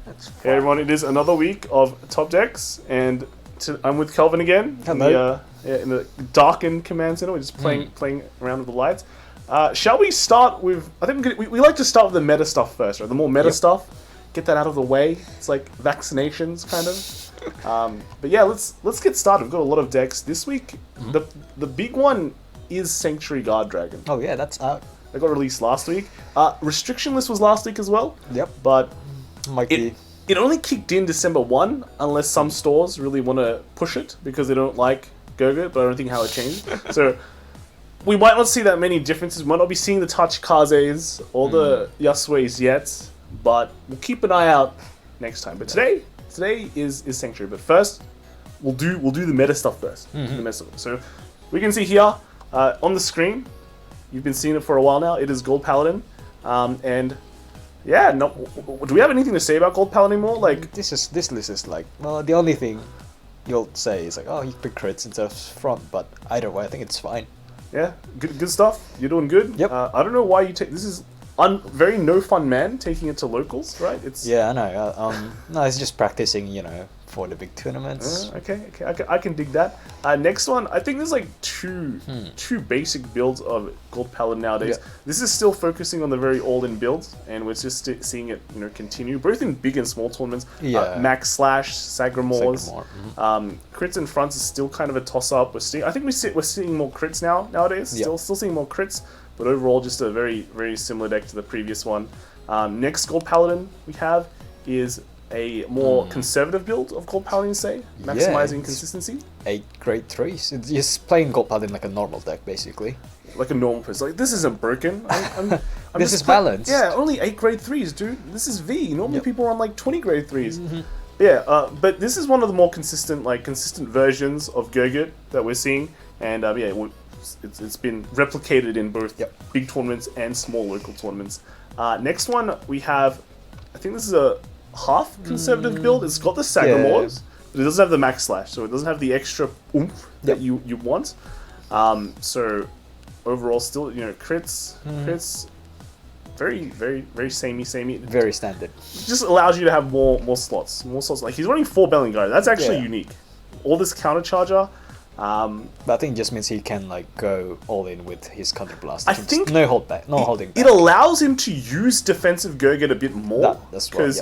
That's fine. Hey everyone, it is another week of Top Decks, and I'm with Kelvin again. Hello. In the darkened command center. We're just playing around with the lights. Shall we start with? I think we like to start with the meta stuff first, right? The more meta stuff, get that out of the way. It's like vaccinations, kind of. But yeah, let's get started. We've got a lot of decks this week. The big one is Sanctuary Guard Dragon. Oh yeah, that's out. They got released last week. Restriction list was last week as well. Yep. But Might be. it only kicked in December 1, unless some stores really want to push it because they don't like Go-Go, but I don't think how it changed. So we might not see that many differences. We might not be seeing the Tachikazes or the Yasue's yet, but we'll keep an eye out next time. But today is Sanctuary. But first, we'll do the meta stuff first. The meta stuff. So we can see here on the screen, you've been seeing it for a while now. It is Gold Paladin, and yeah, no. Do we have anything to say about Gold Paladin anymore? Like This list is like, well, the only thing you'll say is like, oh, he picked crits instead of front, but either way, I think it's fine. yeah, good stuff. You're doing good. Yep. I don't know why you take this is very no fun man taking it to locals, right? It's Yeah, I know. No, it's just practicing, for the big tournaments. Okay, I can dig that. Next one, I think there's like two basic builds of Gold Paladin nowadays. Yeah. This is still focusing on the very all-in builds, and we're just seeing it, continue both in big and small tournaments. Yeah. Max Slash, Sagramores, Sagramore, crits and fronts is still kind of a toss-up. We're seeing more crits nowadays. Yep. Still seeing more crits, but overall just a very very similar deck to the previous one. Next Gold Paladin we have is a more conservative build of Gold Paladin, say, maximizing it's consistency. 8 grade 3s. It's just playing Gold Paladin like a normal deck, basically. Like a normal person. Like, this isn't broken. I'm This just is balanced. Yeah, only 8 grade 3s, dude. This is V. Normally people are on like 20 grade 3s. Yeah, but this is one of the more consistent versions of Gurgit that we're seeing. And it's been replicated in both big tournaments and small local tournaments. Next one, we have, I think this is a half conservative build. It's got the Sagramores, but it doesn't have the Max Slash, so it doesn't have the extra oomph that you want. So overall, still crits, very very very samey. Very standard. Just allows you to have more slots. Like he's running 4 Vanguard. That's actually unique. All this counter charger. But I think it just means he can go all in with his counter blast. I think no holding back. It allows him to use defensive Gurgit a bit more. That's right. Because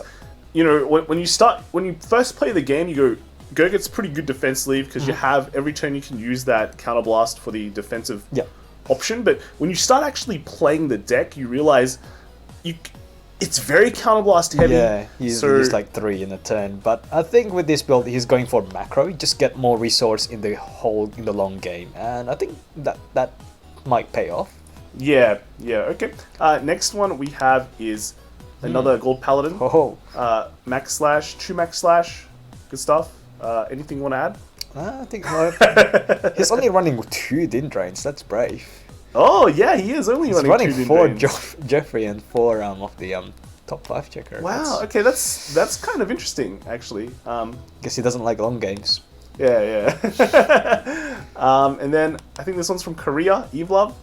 when you first play the game, you go Gurgit's pretty good defense leave because you have every turn you can use that counter blast for the defensive option. But when you start actually playing the deck, you realize it's very counter blast heavy. Yeah, he's used like 3 in a turn. But I think with this build, he's going for macro. Just get more resource in the long game, and I think that might pay off. Yeah, okay. Next one we have is another Gold Paladin. Max Slash, 2 Max Slash, good stuff. Anything you want to add? I think he's only running 2 Din Drains. That's brave. Oh yeah, he is only running 2 Din 4 Drains. Jeffrey and 4 of the top 5 checker. Wow. Okay, that's kind of interesting actually. Guess he doesn't like long games. Yeah. And then I think this one's from Korea, Evlove.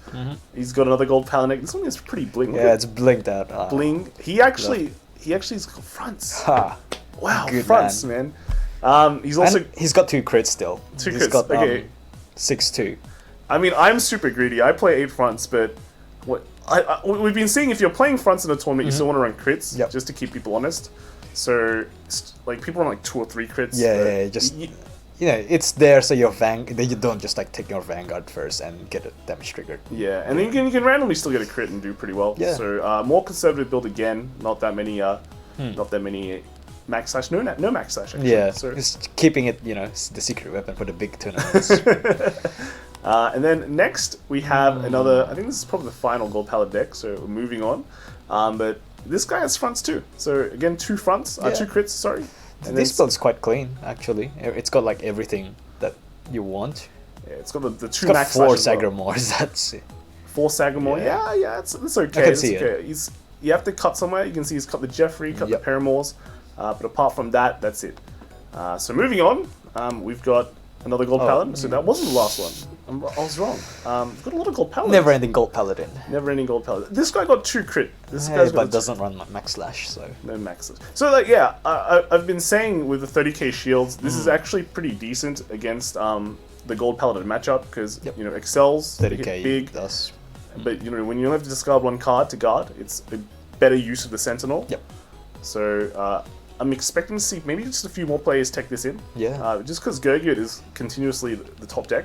He's got another Gold Paladin. This one is pretty bling. Yeah, it's blinked out. Bling. He actually has got fronts. Ha. Wow, Good fronts, man. He's got 2 crits still. 2 crits. He's got okay. 6-2. I mean, I'm super greedy. I play 8 fronts, but we've been seeing if you're playing fronts in a tournament, you still want to run crits just to keep people honest. So people run like 2 or 3 crits. Yeah, just it's there, so then you don't just take your Vanguard first and get a damage triggered. Yeah, and then you can randomly still get a crit and do pretty well. Yeah. So more conservative build again. Not that many Max Slash. No Max Slash. Actually. Yeah. So just keeping it, the secret weapon for the big tournaments. And then next we have another. I think this is probably the final Gold Paladin deck. So we're moving on. But this guy has fronts too. So again, 2 fronts, 2 crits. Sorry. And this build's quite clean, actually. It's got everything that you want. Yeah, it's got the 2 got Max 4 Slash. Sagramores. That's it. 4 Sagamore. Yeah, it's okay. I can see okay. You have to cut somewhere. You can see he's cut the Jeffrey, cut the Paramores. But apart from that, that's it. So moving on, we've got another Gold Paladin. So that wasn't the last one. I was wrong. Got a lot of gold paladins. Never ending gold paladin. Never ending gold paladin. This guy got 2 crit. This Hey, guy's but got doesn't run max slash, so. no maxes. So like yeah, I've been saying with the 30k shields, this is actually pretty decent against the gold paladin matchup because you know excels, they 30k hit big, does. but you know when you only have to discard 1 card to guard, it's a better use of the sentinel. Yep. So I'm expecting to see maybe just a few more players take this in. Yeah. Just because Gurgit is continuously the top deck.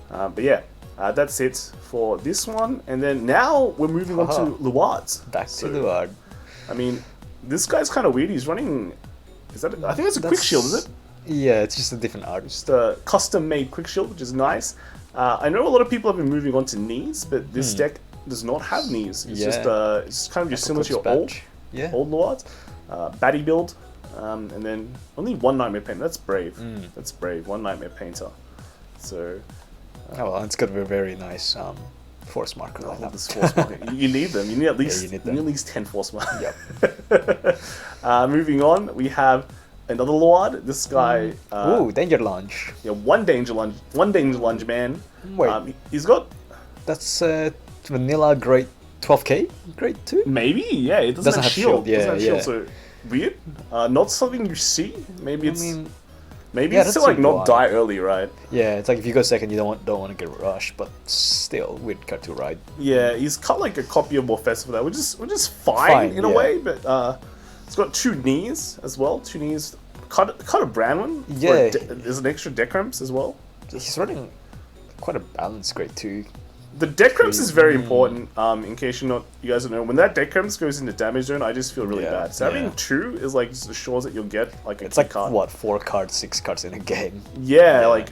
But yeah, that's it for this one. And then now we're moving on to Luard's. Back to Luard. I mean, this guy's kind of weird. He's running. Is that? I think that's a quick shield, is it? Yeah, it's just a different art. Just a custom-made quick shield, which is nice. I know a lot of people have been moving on to knees, but this deck does not have knees. It's just kind of just similar to your old Luard's. Baddie build, and then only 1 Nightmare Painter. That's brave. That's brave. 1 Nightmare Painter. So. Oh, well, it's got a very nice force marker. This force marker. You need them. You need at least, you need at least 10 force markers. Yep. Moving on, we have another Luard. This guy. Ooh, danger lunge. Yeah, one danger lunge, man. Wait. He's got. That's vanilla grade 12k, grade 2. Maybe, yeah. It doesn't have shield. Yeah, doesn't have shield, so weird. Not something you see. Maybe it's. Maybe yeah, it's to like not die early, right? Yeah, it's like if you go second, you don't want to get rushed, but still weird card to ride. Yeah, he's cut like a copy of Morpheus for that, which is fine in a way, but it's got 2 knees as well. 2 knees. Cut a brand one. Yeah, there's an extra Decramps as well. He's running quite a balanced grade 2. The Decramps is very important. In case you guys don't know, when that Decramps goes into damage zone, I just feel really bad. So having 2 is like just assures that you'll get like a it's like card. what 4 cards, 6 cards in a game. Yeah, like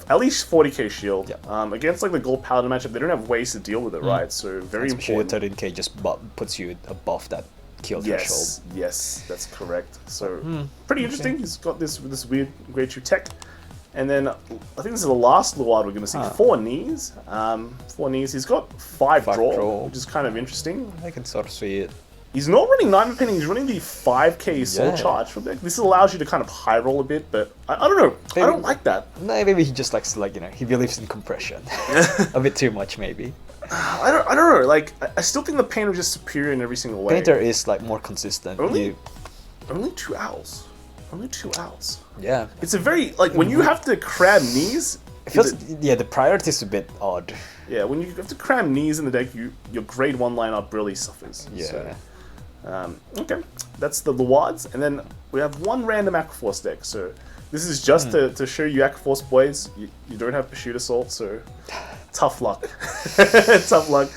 at least 40k shield. Yeah. Against like the gold paladin matchup, they don't have ways to deal with it, right? So very important. 13k just puts you above that kill threshold. Yes, that's correct. So pretty interesting. He's got this weird grade 2 tech. And then I think this is the last Luard we're going to see. 4 knees. 4 knees. He's got 5 draw, which is kind of interesting. I can sort of see it. He's not running Nightmare Painting, he's running the 5k soul charge from deck. This allows you to kind of high roll a bit, but I don't know. Maybe, I don't like that. No, maybe he just likes to, like, he believes in compression. A bit too much, maybe. I don't know. Like, I still think the Painter is just superior in every single way. Painter is, like, more consistent. Only 2 owls. Only 2 owls. Yeah. It's a very, like, when you have to cram knees... the priority is a bit odd. Yeah, when you have to cram knees in the deck, your grade 1 lineup really suffers. Yeah. So, okay, that's the Luards. And then we have 1 random Aquaforce deck. So this is just to show you Aquaforce boys, you don't have Pursuit Assault, so tough luck. Tough luck.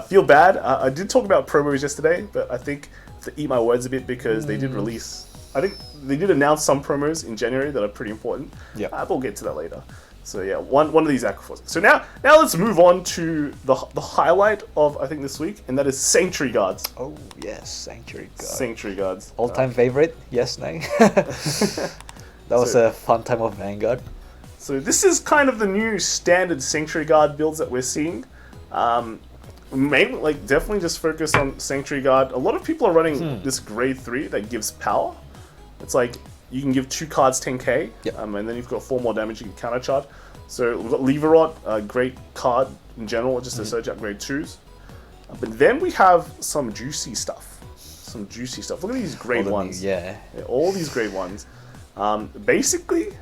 Feel bad. I did talk about promos yesterday, but I think to eat my words a bit because they did release... I think they did announce some promos in January that are pretty important. Yeah, we'll get to that later. So yeah, one of these Aquaforces. So now let's move on to the highlight of I think this week, and that is Sanctuary Guards. Oh yes, Sanctuary Guards. Sanctuary Guards. All-time favorite? Yes, no. That was a fun time of Vanguard. So this is kind of the new standard Sanctuary Guard builds that we're seeing. Maybe definitely just focus on Sanctuary Guard. A lot of people are running this grade 3 that gives power. It's like you can give 2 cards 10k, and then you've got 4 more damage you can counter charge. So we've got Leverot, a great card in general, just to search out grade 2s. But then we have some juicy stuff. Look at these grade 1s. Yeah, all these grade 1s. Basically,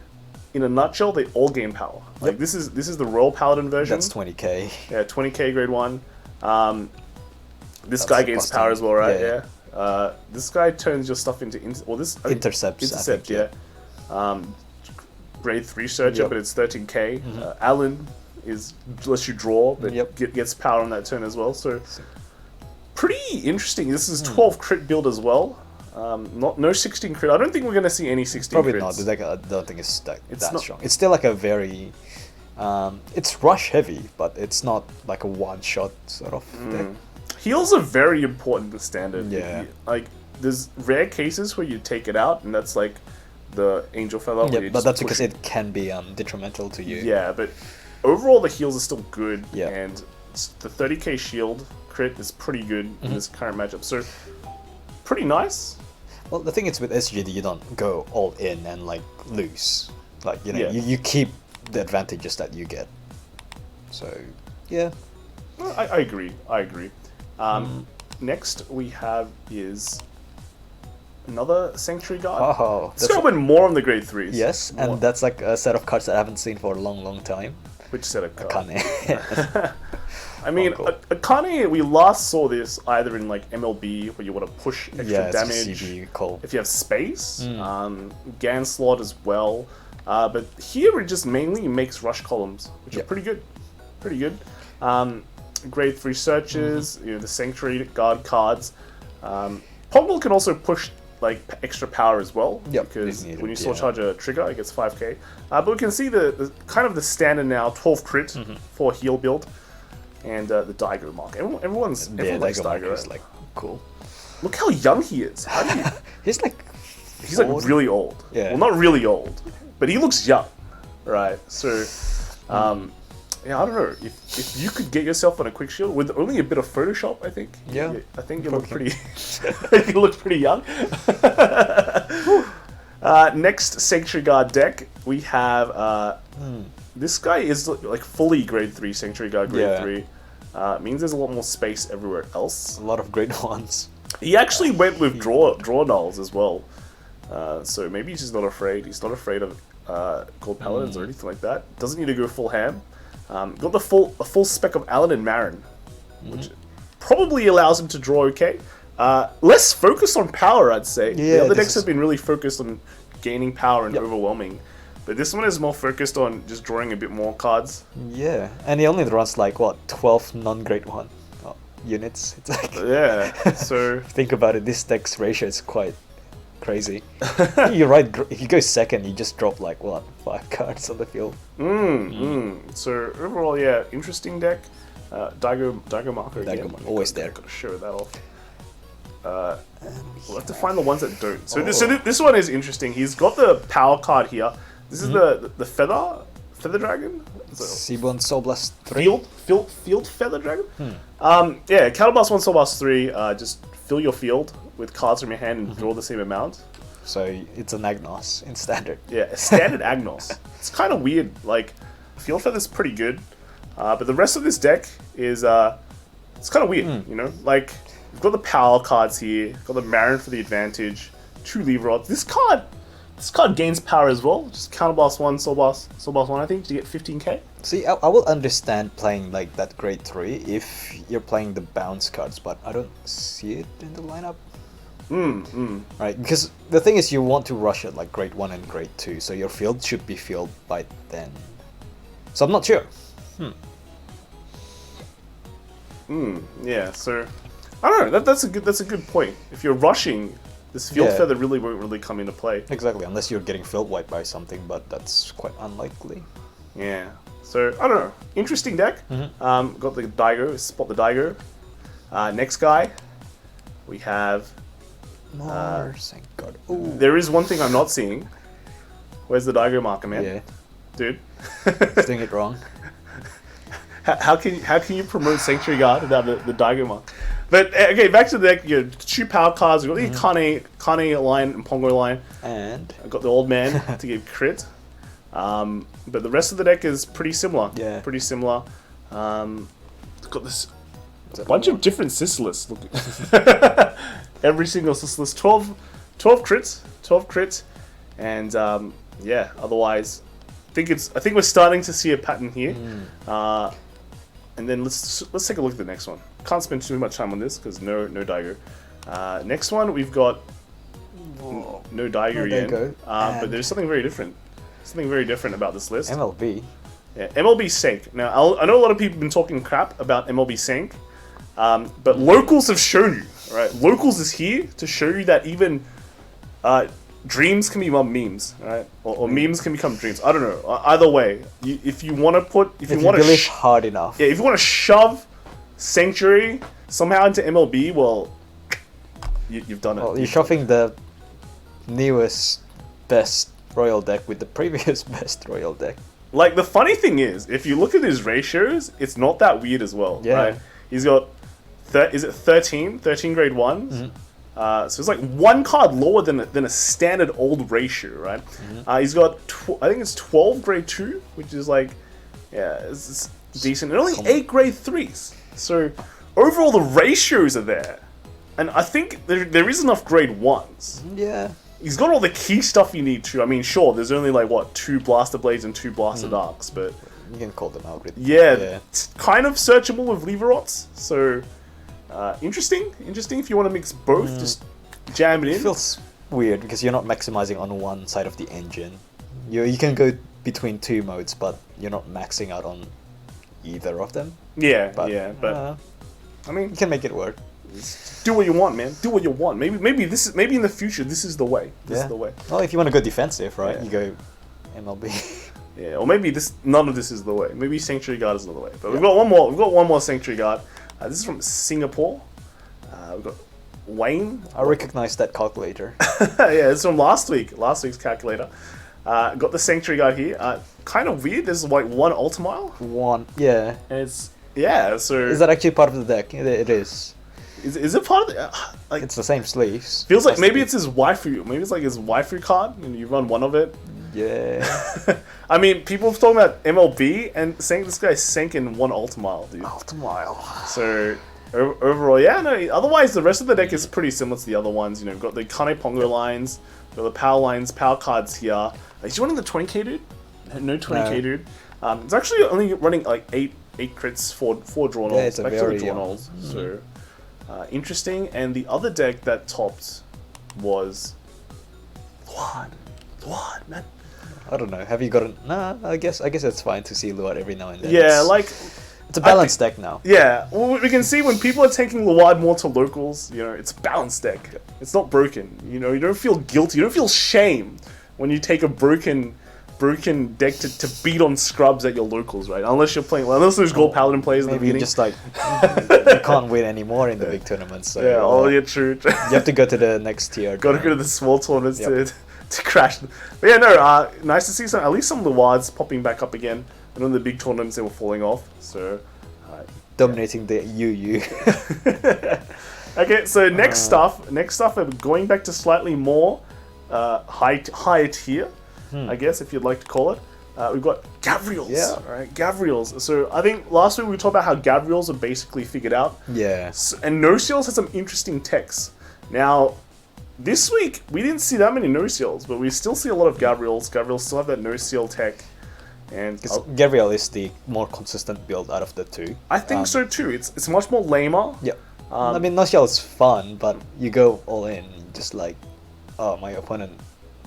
in a nutshell, they all gain power. Like this is the Royal Paladin version. That's 20k. Yeah, 20k grade 1. This guy gains power as well, right? Yeah. This guy turns your stuff into intercepts. Yeah. Grade 3 searcher, but it's 13k. Alan lets you draw, but gets power on that turn as well. So pretty interesting. This is 12 crit build as well. No 16 crit. I don't think we're going to see any 16 Probably crits. not. The deck, I don't think it's that strong. It's still like a very... it's rush heavy, but it's not like a one-shot sort of deck. Heals are very important in standard. Yeah. Like, there's rare cases where you take it out, and that's like the Angel Feather. Yeah, but that's because it can be detrimental to you. Yeah, but overall the heals are still good, yeah. And the 30k shield crit is pretty good in this current matchup. So, pretty nice. Well, the thing is with SGD, you don't go all in and like lose. Like, you keep the advantages that you get. So, yeah. I agree. I agree. Next we have is another Sanctuary Guard. Oh, Let's go with more on the grade 3s. yes, and that's like a set of cards that I haven't seen for a long, long time. Which set of cards? Akane. I mean, cool. Akane, we last saw this either in like MLB, where you want to push extra damage CB call. if you have space, Gan slot as well. But here it just mainly makes rush columns, which are pretty good. Pretty good. Grade 3 searches, you know, the Sanctuary Guard cards. Poggle can also push like extra power as well, because when you still charge a trigger, it gets 5k. But we can see the kind of the standard now 12 crit for heal build, and the Daigo mark. Everyone likes Daigo. Is like cool. Look how young he is. How do you... He's like really old. Yeah. Well, not really old, but he looks young, right? So, yeah, I don't know. If you could get yourself on a quick shield with only a bit of Photoshop, I think. Yeah. I think you look pretty. You look pretty young. Next Sanctuary Guard deck, we have this guy is like fully grade 3 Sanctuary Guard grade 3. Means there's a lot more space everywhere else. A lot of great ones. He actually went with draw nulls as well. So maybe he's just not afraid. He's not afraid of Gold Paladins or anything like that. Doesn't need to go full ham. Got a full spec of Alan and Marin, which probably allows him to draw okay. Less focused on power, I'd say. The other decks have been really focused on gaining power and overwhelming. But this one is more focused on just drawing a bit more cards. Yeah, and he only runs like, what, 12 non-grade 1 units? It's like... Yeah, so... Think about it, this deck's ratio is quite crazy. You're right, if you go second, you just drop like, what, 5 cards on the field. So overall, yeah, interesting deck. Daigo marker again. Always there. Gotta show that off. We'll have to find the ones that don't. So this one is interesting. He's got the power card here. This is the feather dragon. Seaborn Soul Blast 3. Field feather dragon. Yeah, Counterblast 1 Soul Blast 3. Just fill your field with cards from your hand and draw the same amount. So it's an Agnos in standard. Yeah, standard Agnos. It's kind of weird. Like, Field Feather's pretty good, but the rest of this deck is it's kind of weird. You know, like we've got the power cards here. Got the Marin for the advantage. 2 Lever Rods. This card gains power as well. Just Counterblast 1, Soul Blast 1, I think, to get 15k. See, I will understand playing like that grade 3 if you're playing the bounce cards, but I don't see it in the lineup. Right, because the thing is you want to rush it like grade 1 and grade 2, so your field should be filled by then. So I'm not sure. Yeah, so I don't know. That's a good point. If you're rushing, this Field Feather really won't really come into play. Exactly, unless you're getting field wiped by something, but that's quite unlikely. Yeah. So I don't know. Interesting deck. Got the Daigo. Spot the Daigo. Next guy, we have. Thank God. Ooh. There is one thing I'm not seeing. Where's the Daigo marker, man? Yeah. Dude. He's doing it wrong. How can you promote Sanctuary Guard without the Daigo mark? But okay, back to the deck. You know, 2 power cards. We've got the Kane line and Pongo line. And I got the old man to give crit. But the rest of the deck is pretty similar. Yeah. Pretty similar. It's got this bunch of different Sisylis. Look. Every single Sisylis. 12 crits. And yeah, otherwise I think we're starting to see a pattern here. And then let's take a look at the next one. Can't spend too much time on this because no Daigo. Next one we've got no Daigo again. But there's something very different. Something very different about this list. MLB. Yeah, MLB Sank. Now I know a lot of people have been talking crap about MLB Sank, but locals have shown you. Right, locals is here to show you that even dreams can become memes, right? Or memes can become dreams. I don't know. Either way, if you want to if you believe hard enough. Yeah, if you want to shove Sanctuary somehow into MLB, well, you've done it. Well, you're shoving the newest best royal deck with the previous best royal deck. Like, the funny thing is, if you look at his ratios, it's not that weird as well, right? He's got, is it 13 grade 1s? So it's like 1 card lower than a standard old ratio, right? He's got, I think it's 12 grade 2, which is like, yeah, decent, and only 8 grade 3s. So overall, the ratios are there, and I think there is enough grade 1s. Yeah. He's got all the key stuff you need to. I mean, sure, there's only like what 2 blaster blades and 2 blaster darks, but you can call them out. Yeah, it's kind of searchable with Leverots. So interesting if you want to mix both, just jam it in. It feels weird because you're not maximizing on one side of the engine. You can go between 2 modes, but you're not maxing out on either of them. Yeah, but I mean, you can make it work. Do what you want, man. Do what you want. Maybe in the future this is the way. This is the way. Well, if you want to go defensive, right? Yeah. You go MLB. Yeah, or maybe none of this is the way. Maybe Sanctuary Guard is another way. But we've got one more. We've got one more Sanctuary Guard. This is from Singapore. We've got Wayne. I recognize that calculator. Yeah, it's from last week's calculator. Got the Sanctuary Guard here. Kind of weird. There's like 1 Ultimile. One, yeah. And it's so. Is that actually part of the deck? It is. Is it part of the like? It's the same sleeves. Feels like maybe it's his waifu. Maybe it's like his waifu card, and you run one of it. Yeah. I mean, people talking about MLB and saying this guy sank in 1 Ultimile, dude. Ultimile. So overall, yeah, no. Otherwise, the rest of the deck is pretty similar to the other ones. You know, you've got the Kane Pongo lines, got the power lines, power cards here. Is he running the 20k dude? No 20k dude. It's actually only running like 8 crits, 4 draw nulls. Yeah, it's a very draw nulls. So interesting. And the other deck that topped was Luad, man. I don't know. Have you got it? Nah, I guess it's fine to see Luad every now and then. Yeah, it's a balanced deck now. Yeah, well, we can see when people are taking Luad more to locals, you know, it's a balanced deck. It's not broken. You know, you don't feel guilty. You don't feel shame when you take a broken deck to beat on scrubs at your locals, right? Unless there's gold paladin players in the beginning. Just like you can't win anymore in the big tournaments. So yeah, true. You have to go to the next tier. Got to go to the small tournaments to crash them. But yeah, no, nice to see at least some Luads popping back up again. And on the big tournaments they were falling off. So dominating the UU. Okay, so next stuff, we're going back to slightly more higher tier, I guess, if you'd like to call it. We've got Gavriels. Yeah. Right, Gavriels. So I think last week we talked about how Gavriels are basically figured out. Yeah. And No-Seals has some interesting techs. Now, this week we didn't see that many No-Seals, but we still see a lot of Gavriels. Gavriels still have that No-Seal tech. And Gavriel is the more consistent build out of the 2. I think so too. It's much more lamer. Yeah. I mean, No-Shell is fun, but you go all in, just like, oh, my opponent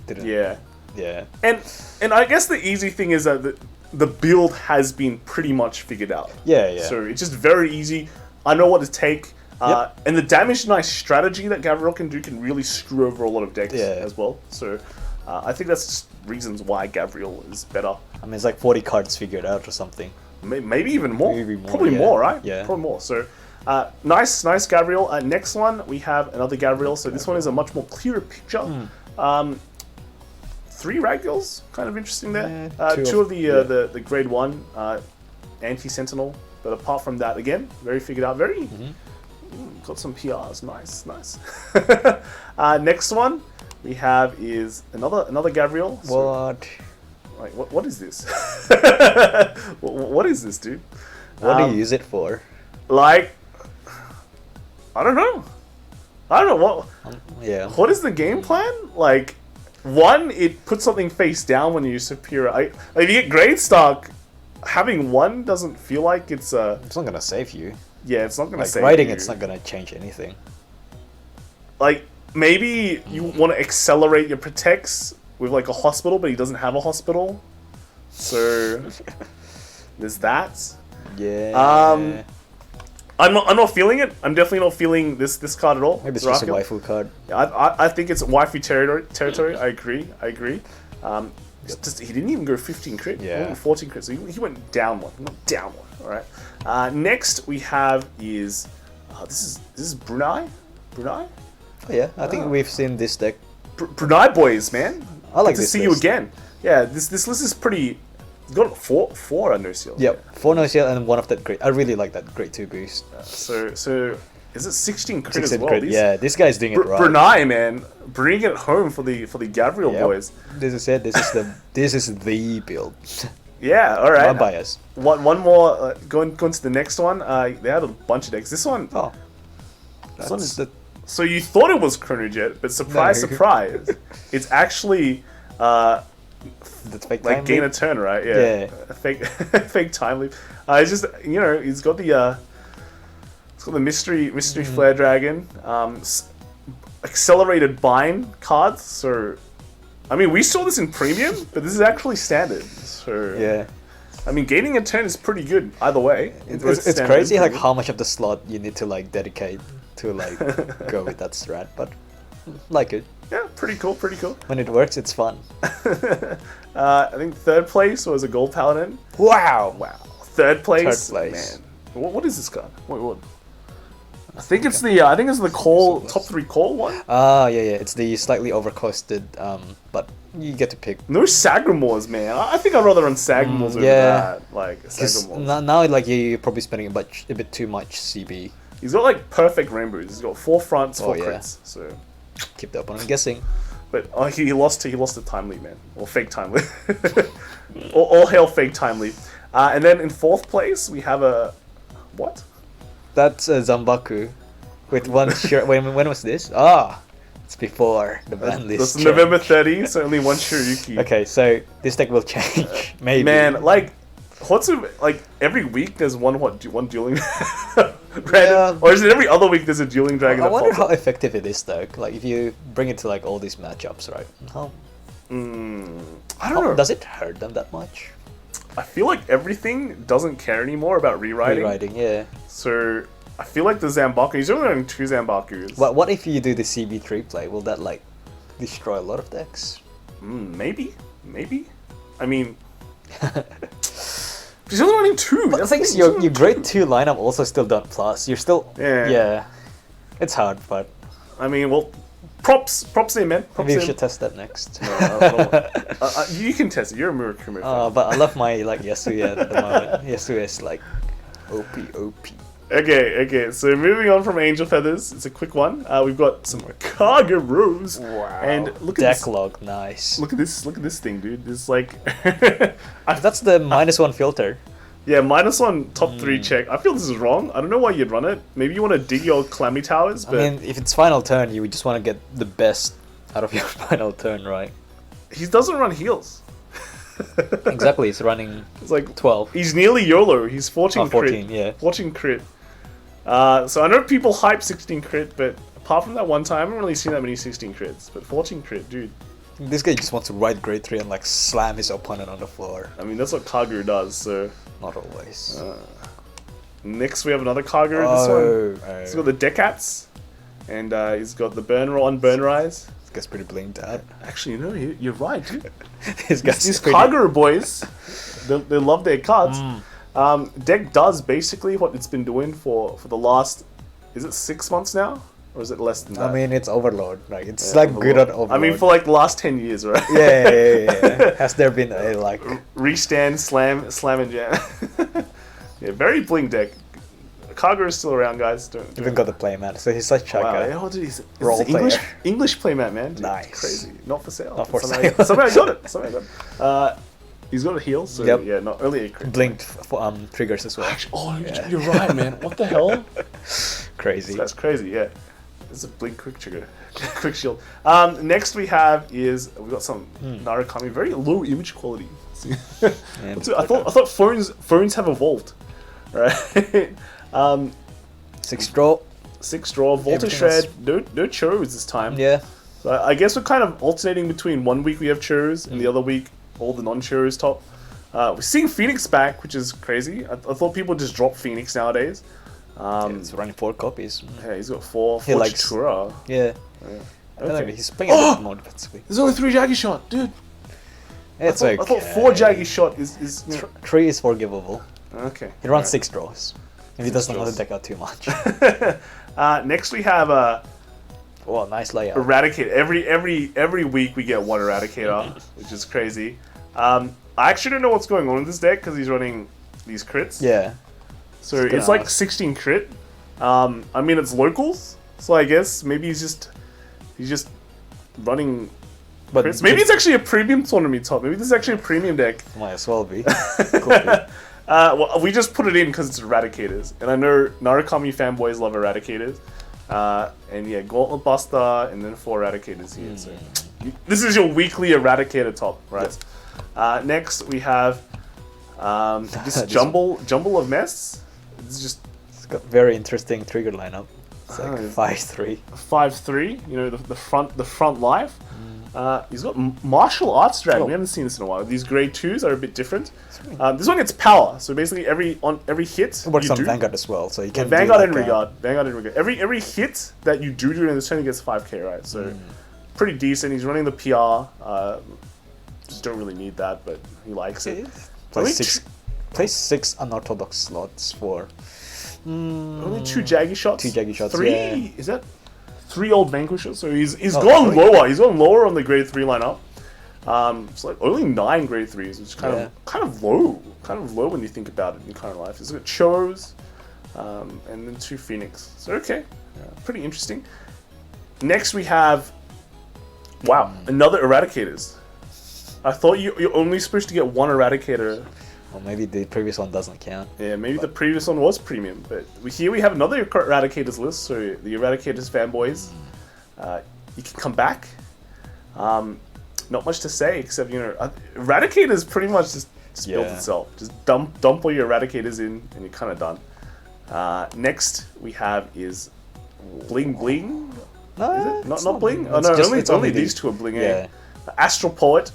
didn't. Yeah. Yeah. And I guess the easy thing is that the build has been pretty much figured out. Yeah. So it's just very easy. I know what to take. And the damage nice strategy that Gavriel can do can really screw over a lot of decks as well. So I think that's just reasons why Gavriel is better. I mean, it's like 40 cards figured out or something. Maybe even more. Probably yeah. more, right? Yeah. Probably more. So nice Gavriel. Next one, we have another Gavriel. So this one is a much more clearer picture. 3 Ragdolls, kind of interesting there. Yeah, two of the grade 1 anti-sentinel. But apart from that, again, very figured out. Very got some PRs. Nice. Next one we have is another Gavriel. So, what is this? What is this, dude? What do you use it for? Like, I don't know what. Yeah. What is the game plan? Like, one, it puts something face down when you're superior. If you get Grade Stock, having 1 doesn't feel like it's a. It's not gonna save you. Yeah, it's not gonna save writing you. It's not gonna change anything. Like, maybe you want to accelerate your protects with like a hospital, but he doesn't have a hospital. So there's that. Yeah. I'm not feeling it. I'm definitely not feeling this card at all. Maybe it's just a waifu card. I think it's waifu territory. I agree. Just he didn't even go 15 crit. Yeah. He went 14 crit. So he went down one. Not down one. All right. Next we have is this is Brunei. Oh yeah, I think we've seen this deck. Brunei boys, man. I like Good to this see list. you again. Yeah, this list is pretty. It's got four No-Seal. Yep, 4 No-Seal and 1 of that grade. I really like that grade 2 boost. So is it 16 crit 16 as well? crit. Yeah, this guy's doing it right. Brunei, man, bringing it home for the Gavriel boys. This is it. This is the build. Yeah, all right. My bias. One more. Going to the next one. They had a bunch of decks. This one. Oh, This one is that's the So you thought it was Chronojet, but surprise, No. surprise, it's actually that's fake like time gain a loop. turn, right? Yeah. A fake fake time loop. It's just he's got the mystery flare dragon, accelerated bind cards. So, I mean, we saw this in premium, but this is actually standard. So Yeah. I mean, gaining a turn is pretty good either way. It's crazy like how much of the slot you need to like dedicate to like go with that strat, but like it. Yeah, pretty cool, pretty cool. When it works, it's fun. I think third place was a gold paladin. Wow. Wow. Third place. Third place. Man, what is this card? What? I think it's the call top 3 call one. Ah, yeah. It's the slightly overcosted, but you get to pick. No Sagramores, man. I think I'd rather run Sagramores over yeah. that. Like Sagramores. Now, like you're probably spending a bit too much CB. He's got like perfect rainbows. He's got 4 fronts, 4 yeah. crits. So, Keep that one. I'm guessing. but he lost to time leap, man, or fake time leap. all hail fake time leap. And then in 4th place we have a what? That's Zambaku, with one shirt. When was this? Ah, it's before the ban list. That's change. November 30, so only one Shiryuki. Okay, so this deck will change. Maybe. Man, like, like every week there's one dueling random, Yeah. or is it every other week there's a dueling dragon? I that wonder pops how up? effective it is though. Like if you bring it to like all these matchups, right? How I don't know. does it hurt them that much? I feel like everything doesn't care anymore about rewriting. Rewriting, yeah. So I feel like the Zambaku. He's only running 2 Zambakus. What if you do the CB3 play? Will that like destroy a lot of decks? Maybe. I mean, he's only running 2. But the thing is, your grade 2 lineup also still done plus. You're still Yeah. It's hard, but I mean, well, props in, man. Props maybe we in. should test that next. You can test it. You're a Murakumi fan. But I love my like Yasuya at the moment. Yasuya is like OP. Okay. So moving on from Angel Feathers, it's a quick one. We've got some Kagurus. Wow. And look at Deck this. log, nice. Look at this thing, dude. This like, That's the -1 filter. yeah, -1 top 3 check. I feel this is wrong. I don't know why you'd run it. Maybe you want to dig your Calamity Towers, but I mean, if it's final turn, you just want to get the best out of your final turn, right? he doesn't run heals. Exactly, it's running It's like 12. he's nearly YOLO. He's 14 14, crit. yeah. 14 crit. So I know people hype 16 crit, but apart from that one time, I haven't really seen that many 16 crits. But 14 crit, dude. This guy just wants to ride grade 3 and like slam his opponent on the floor. I mean, that's what Kaguru does, so... Not always. Next, we have another Kaguru. This one, he's got the Decats, and he's got the Burn Roll and Burn Rise. This guy's pretty blinked out. Actually, you know, you're right, dude. This guy's These pretty... Kaguru boys, they love their cards. Deck does basically what it's been doing for the last, is it 6 months now? Or is it less than that? I mean, it's Overlord. Like, it's like good on Overlord. I mean, for like the last 10 years, right? Yeah. Has there been a like... Restand, slam, and jam. Yeah, very bling deck. Kagura is still around, guys. Even got the playmat, so he's like Chaka. Wow, yeah, what did he say? Role It's English, player. English playmat, man. Dude, Nice. It's crazy. Not for sale. Not for Somehow sale. Somehow I got it. He's got a heal, so Yep. yeah, not early a crit. Blinked for triggers as well. Oh, you're right, man. What the hell? Crazy. That's crazy, yeah. It's a blink quick trigger. Quick shield. Next we have is we got some Narukami, very low image quality. Yeah, I thought phones have evolved. Right? 6 draw. 6 draw, Volta Everything Shred, else. no Chos this time. Yeah. So I guess we're kind of alternating between 1 week we have Chos and the other week all the non-Chos top. We're seeing Phoenix back, which is crazy. I thought people just drop Phoenix nowadays. It's running 4 copies. Yeah, he's got 4 He likes- Chitura. Yeah. I don't know, Okay. he's playing a bit more defensively. There's only 3 Jaggy Shot, dude. It's I thought 4 Jaggy Shot is 3 is forgivable. okay. He runs Alright. 6 draws. If he doesn't want draws. to deck out too much. Next we have Oh, nice layout. Eradicator. Every week we get 1 Eradicator, which is crazy. I actually don't know what's going on in this deck because he's running these crits. Yeah. So It's it's gonna like 16 crit. I mean it's locals, so I guess maybe he's just running But Chris. Maybe it's actually a premium tournament top. Maybe this is actually a premium deck. might as well be. Could be. Well, we just put it in because it's Eradicators, and I know Narukami fanboys love Eradicators. And yeah, Gauntlet Buster, and then 4 Eradicators here. So this is your weekly Eradicator top, right? Next we have this jumble of mess. It's just It's got very interesting trigger lineup. It's like 5-3. 5-3. You know the front life. He's got martial arts dragon. We haven't seen this in a while. These grade 2s are a bit different. This one gets power, so basically every hit It works you on do, Vanguard as well, so you can Vanguard do and like Regard. Vanguard and Regard. Every hit that you do during this turn gets 5k, right? So pretty decent. He's running the PR. Just don't really need that, but he likes it. Play 6 unorthodox slots for Only 2 Jaggy shots. 2 Jaggy shots. 3 yeah. is that 3 old Vanquishers? So he's gone lower. He's gone lower on the grade 3 lineup. It's like only 9 grade 3s, which is kind of low. Kind of low when you think about it in current life. He's got Chos, and then 2 Phoenix. So okay, pretty interesting. Next we have another Eradicators. I thought you're only supposed to get 1 Eradicator. Or maybe the previous one doesn't count. Yeah, maybe the previous one was premium, but here we have another Eradicators list. So the Eradicators fanboys, you can come back. Not much to say except Eradicators pretty much just built itself. Just dump all your Eradicators in, and you're kind of done. Next we have is Bling Bling. No, Is it? Not Bling. Oh no, only these 2 are Bling. Yeah. Astral Poet.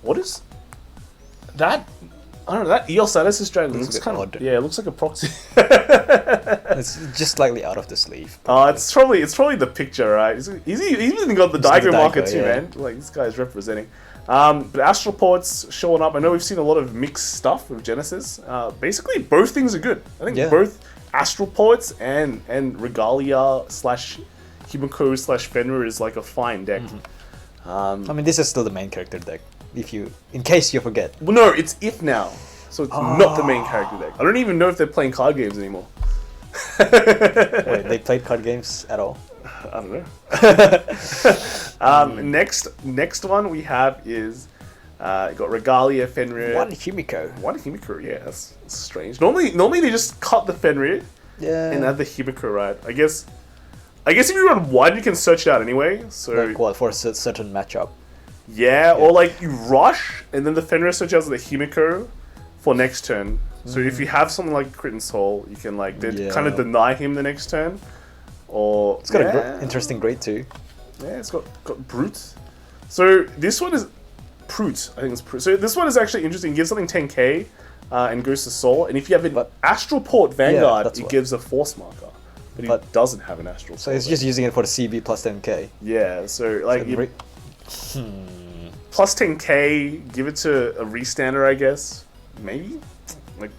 What is that? I don't know. That Eos Addis dragon looks kind of odd. Yeah, it looks like a proxy. It's just slightly out of the sleeve. It's probably the picture, right? He's even got the Daigo marker too, man. Like this guy's representing. But Astral Poet's showing up. I know we've seen a lot of mixed stuff with Genesis. Basically, both things are good. I think both Astral Poets and Regalia / Himiko / Fenrir is like a fine deck. I mean, this is still the main character deck. In case you forget. Well, no, it's if now, so it's not the main character deck. I don't even know if they're playing card games anymore. Wait, they played card games at all? I don't know. Next one we have is got Regalia, Fenrir. 1 Himiko. 1 Himiko, yeah, that's strange. Normally they just cut the Fenrir and add the Himiko, right? I guess if you run 1, you can search it out anyway. So like what, for a certain matchup? Yeah, or like you rush and then the Fenrir search out the Himiko for next turn. So if you have something like Crit and Soul, you can like kind of deny him the next turn. Or it's got an interesting grade 2. Yeah, it's got Brute. So this one is Brute. I think it's Brute. So this one is actually interesting. It gives something 10k and goes to Soul. And if you have an Astral Port Vanguard, it gives a Force marker. But he doesn't have an Astral Port. So he's just using it for the CB plus 10k. Yeah, so like plus 10k, give it to a restander, I guess. Maybe? Like,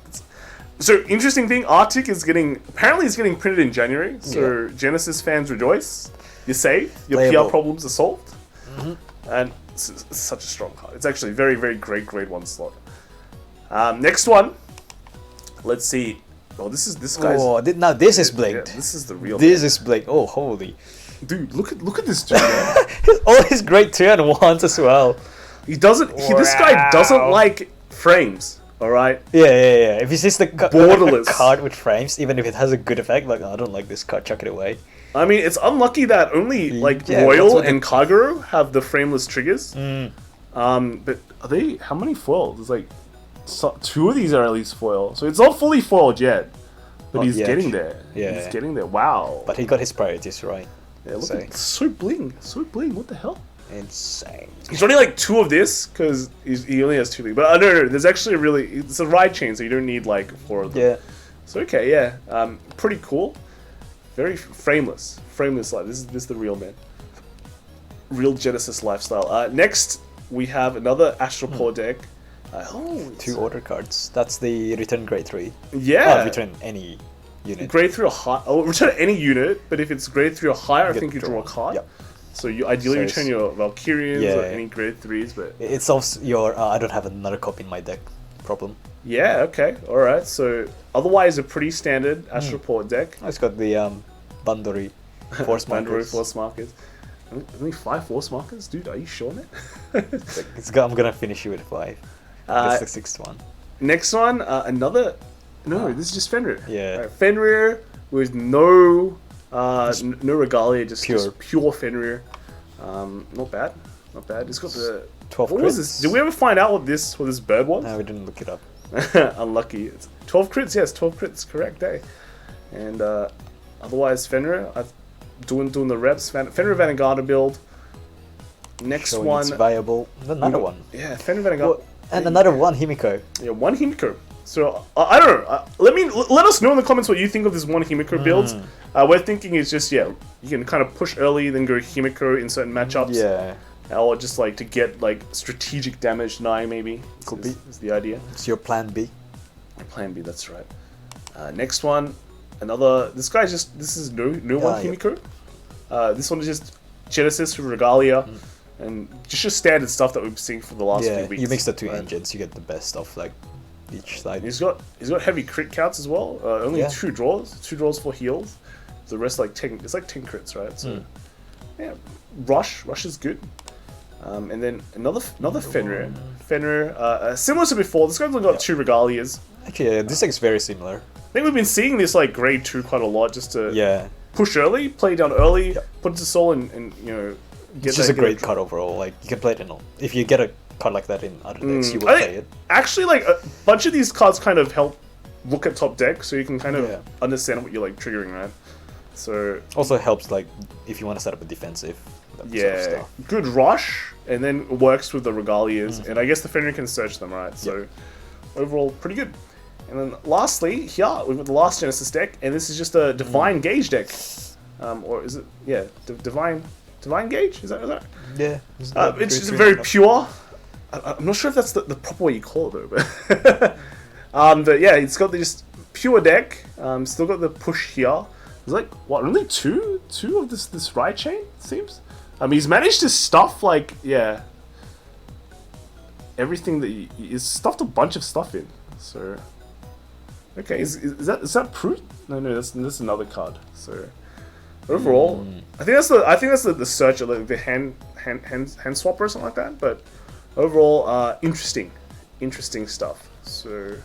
so interesting thing, Arctic is apparently it's getting printed in January, so Genesis fans rejoice. You're safe, your PR problems are solved. And it's such a strong card. It's actually very, very great grade 1 slot. Next one, let's see. Oh, this guy's... Oh, now this is blinked. Yeah, this is the real... This is blinked. Oh, holy. Dude, look at this dude, man. All his grade 2 and 1s as well. He doesn't... This guy doesn't like frames. Alright? Yeah. If he sees the Borderless card with frames, even if it has a good effect, like, I don't like this card, chuck it away. I mean, it's unlucky that only, like, Royal and Kagero have the frameless triggers. But are they... How many foils? There's, like... 2 of these are at least foil. So it's not fully foiled yet. But he's getting there. Yeah. He's getting there. Wow. But he got his priorities right. Yeah, look at so bling. So bling. What the hell? Insane. He's only like 2 of this because he only has 2 leagues. But no, there's actually it's a ride chain, so you don't need like 4 of them. Yeah. So okay, yeah, pretty cool. Very frameless life. This is the real man. Real Genesis lifestyle. Next we have another Astral Port deck. 2 order cards. That's the return grade 3. Yeah. Return any unit. Grade 3 or high. Oh, return any unit, but if it's grade 3 or higher, I think you draw a card. Yep. So you ideally return your Valkyrians or any grade 3s, but... It solves your I don't have another copy in my deck problem. Yeah, okay. Alright, so otherwise a pretty standard Astral Port deck. It's got the Bandori Force markers. Force markers. Only 5 force markers? Dude, are you sure, man? I'm gonna finish you with 5. That's the 6th one. Next one, another... No, this is just Fenrir. Yeah. Right, Fenrir with no no regalia, just pure Fenrir. Not bad. Not bad. It's got the... 12 What crits. was this? Did we ever find out what this bird was? No, we didn't look it up. Unlucky. It's 12 crits, yes, 12 crits, correct, eh? And otherwise, Fenrir, doing the reps. Fenrir Vanguard build. Next Showing one. it's viable. Another one. Yeah, Fenrir Vanguard. Well, and another one, Himiko. Yeah, one Himiko. So I don't know. Let us know in the comments what you think of this one Himiko build. We're thinking it's just you can kind of push early, then go Himiko in certain matchups. Yeah. Or just like to get like strategic damage deny maybe. Could be. Is the idea. It's your plan B. Plan B, that's right. Next one, another. This is no one Himiko. This one is just Genesis with Regalia, and just standard stuff that we've seen for the last few weeks. You mix the 2 engines, you get the best of like each side. He's got heavy crit counts as well. Only 2 draws for heals. The rest like 10. It's like 10 crits, right? So yeah, Rush is good. And then another Fenrir. Similar to before, this guy's only got 2 regalias. Actually, yeah, this thing's very similar. I think we've been seeing this like grade 2 quite a lot, just to push early, play down early, put it to soul, and get it's just a great card overall. Like you can play it in if you get a card like that in other decks, you will play it. Actually, like a bunch of these cards kind of help look at top deck, so you can kind of understand what you're like triggering, right? So also helps like if you want to set up a defensive. Sort of stuff. Good rush, and then works with the regalias, and I guess the Fenrir can search them, right? So overall, pretty good. And then lastly, here we've got the last Genesis deck, and this is just a Divine Gauge deck, or is it? Yeah, Divine Gauge. Is that right? Yeah. It's just very pure. I'm not sure if that's the proper way you call it though, but yeah, it's got the just pure deck. Still got the push here. There's like what, only two of this right chain, it seems. He's managed to stuff like everything that he's stuffed a bunch of stuff in. So okay, is that Proof? No, that's another card. So overall, I think that's the searcher, like the hand swapper or something like that. But overall, interesting stuff. So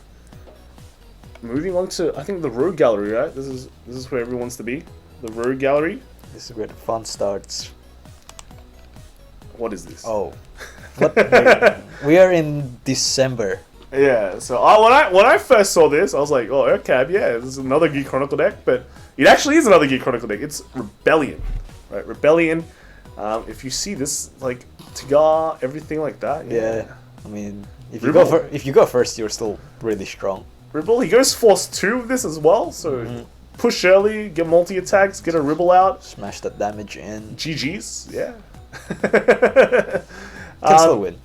moving on to I think the Rogue Gallery, right? This is where everyone wants to be. The Rogue Gallery. This is where the fun starts. What is this? Oh, we are in December. Yeah. So when I first saw this, I was like, oh, okay, yeah, this is another Geek Chronicle deck, but it actually is another Geek Chronicle deck. It's Rebellion, right? Rebellion. If you see this, like Tigar, everything like that. Yeah. I mean, if you go first, you're still really strong. Ribble, he goes Force 2 with this as well, so push early, get multi attacks, get a Ribble out, smash that damage in. GG's, yeah. Can still win.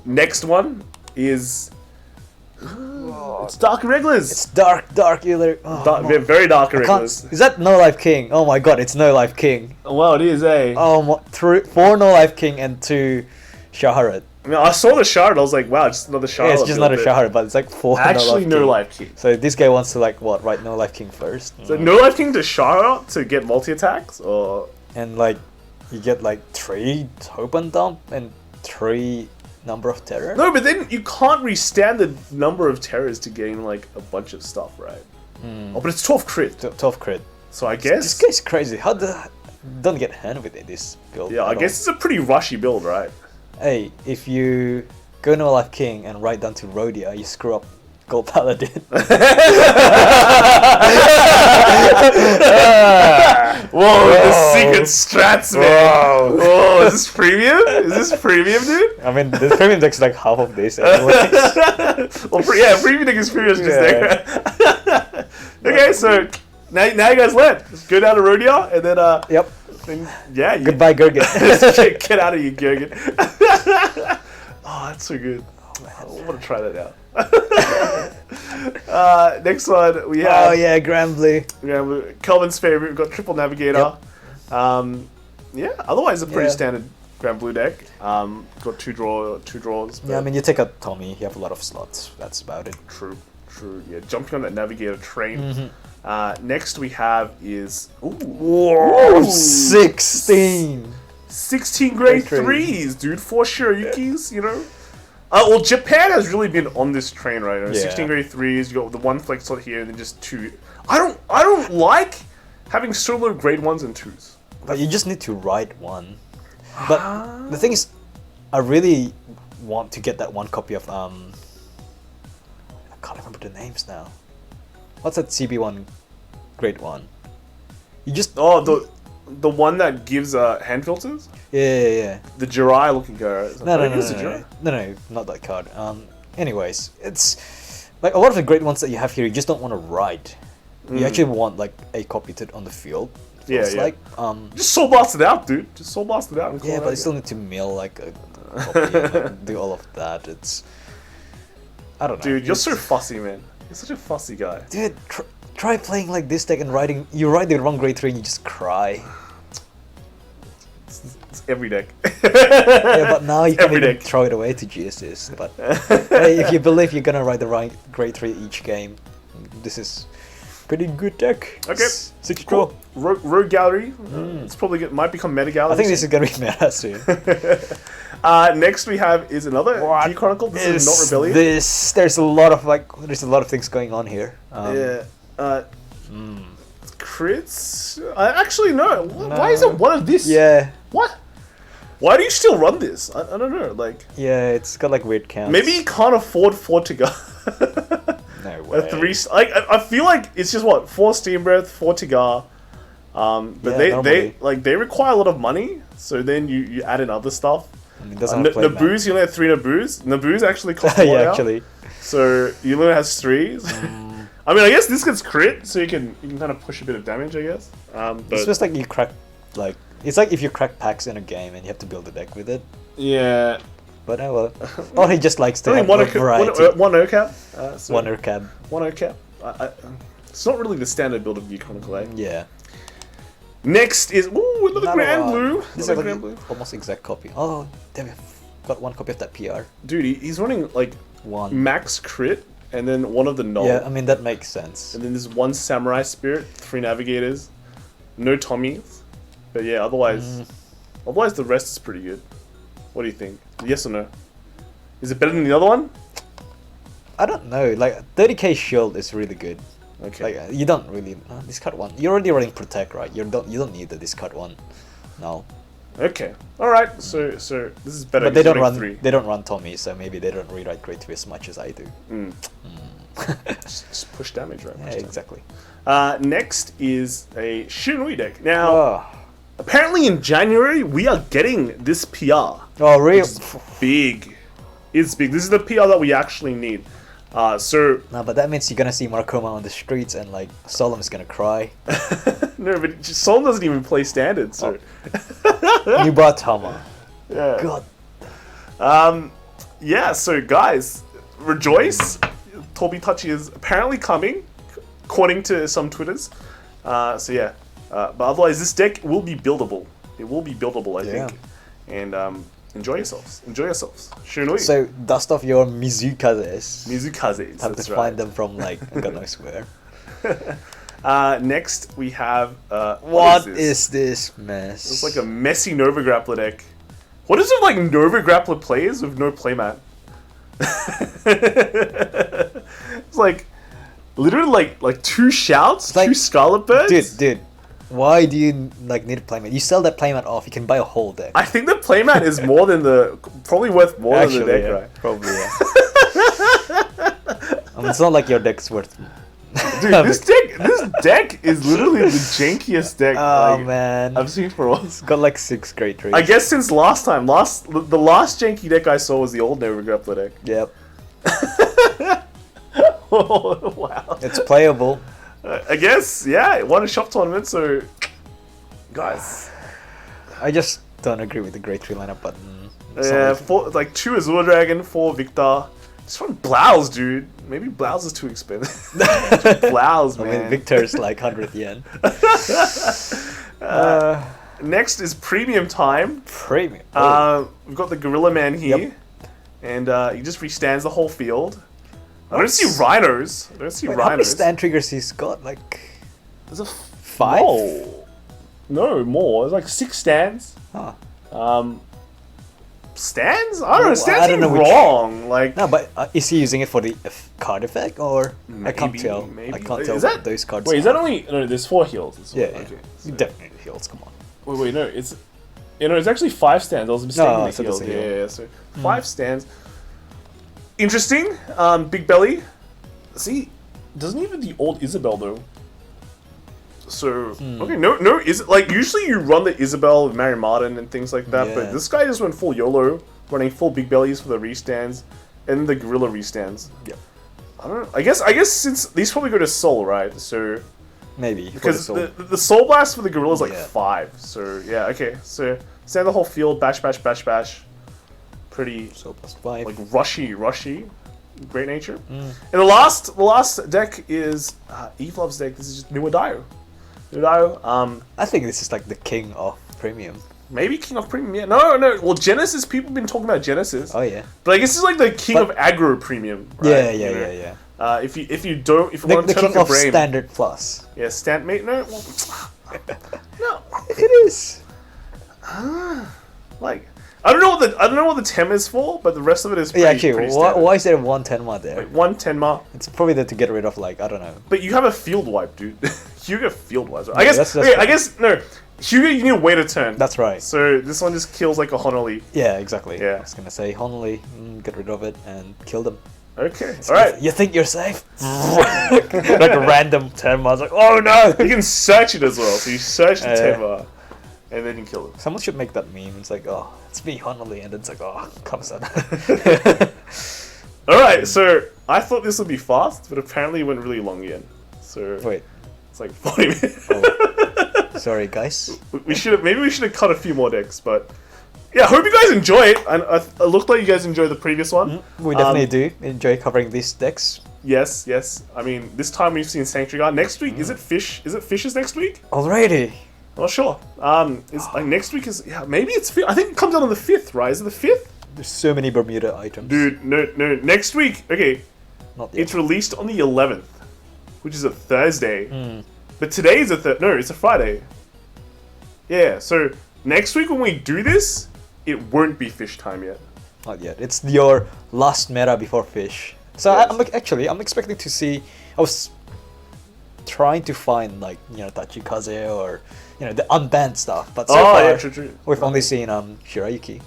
Next one is it's Dark Irregulars. It's dark Healer. Oh, very Dark Irregulars. Is that No Life King? Oh my god, it's No Life King. Well, it is, eh? Oh, 4 No Life King and 2 Shaharat. I mean, I saw the shard. I was like, wow, just another shard. Yeah, it's just not a Shaharat, but it's like 4 actually No Life King. So this guy wants to like write No Life King first. So No Life King to Shara to get multi attacks, or and like you get like 3 Hope and Dump and 3 number of terror. No, but then you can't restand the number of terrors to gain like a bunch of stuff, right? Oh, but it's 12 crit. 12 crit. So I guess this guy's crazy. How don't get hand with it this build? Yeah, I guess it's a pretty rushy build, right? Hey, if you go No Life King and write down to Rhodia, you screw up Gold Paladin. Whoa, the secret strats, man. Whoa, is this premium? Dude? I mean, the premium deck's like half of this anyways. Well, premium deck is premium, just there. Okay, so now you guys learn. Just go down to Rhodia, and then Yep. Then, Goodbye, Gurgit. Get out of here, Gurgit. Oh, that's so good. I want to try that out. Next one we have. Oh yeah, Granblue. Kelvin's favorite. We've got Triple Navigator. Yep. Yeah. Otherwise, a pretty standard Granblue deck. Got two draws. Yeah, I mean, you take out Tommy. You have a lot of slots. That's about it. True. Yeah, jumping on that Navigator train. Next we have is Whoa, 16. 16 grade Grade 3s, dude. 4 Shiryukis, you know. Well, Japan has really been on this train, right? Yeah. 16 grade 3s. You got the one flex slot here, and then just 2. I don't like having solo grade 1s and 2s. But you just need to write one. But the thing is, I really want to get that one copy of I can't remember the names now. What's that CB1 grade 1? You just The one that gives hand filters? yeah. The Jirai looking guy. No, not that card. Anyways, it's like a lot of the great ones that you have here. You just don't want to write. You actually want like a copy to on the field. Yeah. Like just soul blast it out, dude. Just soul blast it out. And yeah, but you still need to mill like a copy and like, do all of that. It's I don't know. Dude, you're so fussy, man. You're such a fussy guy. Dude, try playing like this deck and writing. You write the wrong grade 3 and you just cry. It's every deck. Yeah, but now you can every even deck. throw it away to GSS. But hey, if you believe you're gonna write the right grade 3 each game, this is pretty good deck. Okay. 6 Cool. draw. Rogue Gallery. It's probably might become Meta Gallery. I think this is gonna be meta soon. Next we have is another Chronicle. This is not Rebellion. There's a lot of things going on here. Crits? Actually, no. Why is it one of this? Yeah. What? Why do you still run this? I don't know. Like, Yeah, it's got like weird counts. maybe you can't afford 4 to go. No way. 3. Like, I feel like it's just what 4 Steam Breath, 4 Tigar. But Yeah, they require a lot of money. So then you add in other stuff. And it doesn't have play Naboo's, you only have 3 Naboo's. Naboo's actually cost more yeah, now. actually. So you only has 3. I mean, I guess this gets crit, so you can kind of push a bit of damage, I guess. But It's just like you crack, like it's like if you crack packs in a game and you have to build a deck with it. yeah, But oh well. Or he just likes to only have one a variety. one OCAP. So One Urcab. one OCAP. It's not really the standard build of Chronicle, eh? Yeah. Next is another Another Grand one. Blue. This is Another like Grand Blue. almost exact copy. Oh, damn it. Got one copy of that PR. Dude, he's running like One. max crit, and then one of the null. Yeah, I mean that makes sense. And then there's 1 Samurai Spirit, 3 Navigators, no Tommies. But yeah, otherwise the rest is pretty good. What do you think? Yes or no? Is it better than the other one? I don't know. Like 30k shield is really good. Okay. Like you don't really discard one. You're already running protect, right? You don't need the discard one. No. Okay. All right. So this is better. But they 'cause don't you're run. running 3. They don't run Tommy, so maybe they don't rewrite grade 3 as much as I do. Just push damage, right? Yeah, Push damage. exactly. Next is a Shinui deck. Now, Oh, apparently in January we are getting this PR. oh real? It's big. It's big. This is the PR that we actually need. So No, but that means you're gonna see Markoma on the streets and like Solemn is gonna cry. no, but Soul doesn't even play standard. So You bought Tama. yeah. God. Yeah. So guys, rejoice! Tobi Touchy is apparently coming, according to some Twitters. So yeah. But otherwise, this deck will be buildable. It will be buildable, I think. And enjoy yourselves. Enjoy yourselves. Shinui. So dust off your Mizukazes. Mizukazes. Have That's to right. find them from like God knows where. Next, we have... What is this mess? It's like a messy Nova Grappler deck. What is it like Nova Grappler players with no playmat? It's like... Literally like 2 Shouts, like- 2 Scarlet Birds. Dude, why do you like need a playmat? You sell that playmat off, you can buy a whole deck. I think the playmat is more than probably worth more than the deck, yeah, right? Probably, yeah. I mean, it's not like your deck's worth. Dude, this deck is literally the jankiest deck Oh man, I've seen for a while. it's got like 6 great trees. I guess since last time, the last janky deck I saw was the old Nova Grappler deck. Yep, Oh, wow. it's playable. I guess, yeah, it won a shop tournament, so... Guys. I just don't agree with the great tree lineup, but Yeah, 2 Azure Dragon, 4 Victor. Just run Blouse, dude. Maybe Blouse is too expensive. Blouse, I man. mean, Victor's like 100 yen. Next is Premium Time. Premium. We've got the Gorilla Man here. Yep. And he just restands the whole field. I don't see rhinos. Wait, how many stand triggers he's got? Like There's a 5? No, more. There's like 6 stands. Huh. Stands? I don't know. Stands I don't know wrong. Like No, but is he using it for the card effect or I can't Maybe, tell. maybe. I can't Is tell that- what those cards. wait, is are. that only? No, there's 4 heals. As well. Yeah, Okay. yeah. Definitely heals. Come on. Wait, no, it's it's actually 5 stands. I was mistakenly so healed. that's a heal. Yeah, so 5 stands. Interesting. Big belly. See, doesn't even the old Isabel though. So okay, no, is it like usually you run the Isabel with Mary Martin and things like that, but Yeah. this guy just went full YOLO, running full big bellies for the restands, and then the gorilla restands. Yeah. I don't know. I guess since these probably go to Soul, right? So Maybe because for the the Soul Blast for the gorilla is like Yeah. 5. So yeah, okay. So stand the whole field, bash, bash, bash, bash. Pretty soul plus 5. like rushy. Great nature. And the last deck is Eve Love's deck. This is just Nuadayo. I think this is like the king of premium. Maybe King of Premium. Yeah, no. Well, Genesis. People have been talking about Genesis, Oh yeah. but I guess it's like the King But- of Aggro Premium. Right? Yeah, You know? yeah. If you want The to turn king off your of brain, standard plus. yeah, stand mate. No, well, no. It is. Like I don't know what the tem is for, but the rest of it is pretty, Yeah, actually, pretty why, standard. why is there a 110 mod there? Like 110 It's probably there to get rid of like I don't know. but you have a field wipe, dude. You get field wipes. Right? I Yeah, guess. that's Okay, fine. I guess no. Hugo, you need to wait a turn. That's right. So this one just kills like a Honolulu. Yeah, exactly. Yeah. I was gonna say Honolulu, get rid of it and kill them. Okay. All right. You think you're safe? Like a random 10 mods, like oh no! You can search it as well. So you search the Yeah. Tema, and then you kill it. Someone should make that meme. It's like, oh, it's me, Honolulu, and it's like, oh, comes out. All right. So I thought this would be fast, but apparently it went really long again. So Wait, it's like 40 minutes. oh, sorry guys. We should have cut a few more decks, but yeah. I hope you guys enjoy it. And it looked like you guys enjoyed the previous one. We definitely do enjoy covering these decks. Yes. I mean, this time we've seen Sanctuary Guard. Next week is it Fish? Is it Fishes next week? Already. I'm not sure. It's like next week is maybe it's I think it comes out on the 5th, right? Is it the 5th? There's so many Bermuda items. Dude, no. Next week, okay. Not yet. It's released on the 11th, which is a Thursday. But today is it's a Friday. Yeah, so next week when we do this, it won't be fish time yet. Not yet. It's your last meta before fish. So Yes. I'm expecting to see. I was trying to find like Tachikaze or the unbanned stuff, but so far yeah, true. we've only seen Shirayuki.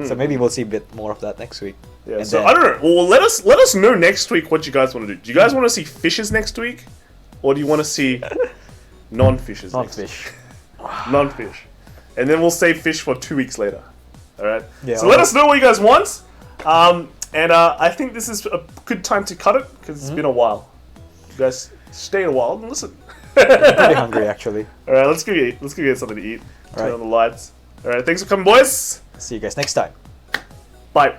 So maybe we'll see a bit more of that next week. Yeah, And so then- I don't know. Well, let us know next week what you guys want to do. Do you guys want to see fishes next week, or do you want to see non-fishes? Not next week? fish. Non-fish, and then we'll save fish for 2 weeks later. All right. Yeah, So let us know what you guys want. And I think this is a good time to cut it because it's been a while. You guys stay a while and listen. Pretty hungry actually. All right, let's go get something to eat. Turn Alright. on the lights. All right, thanks for coming, boys. See you guys next time. Bye.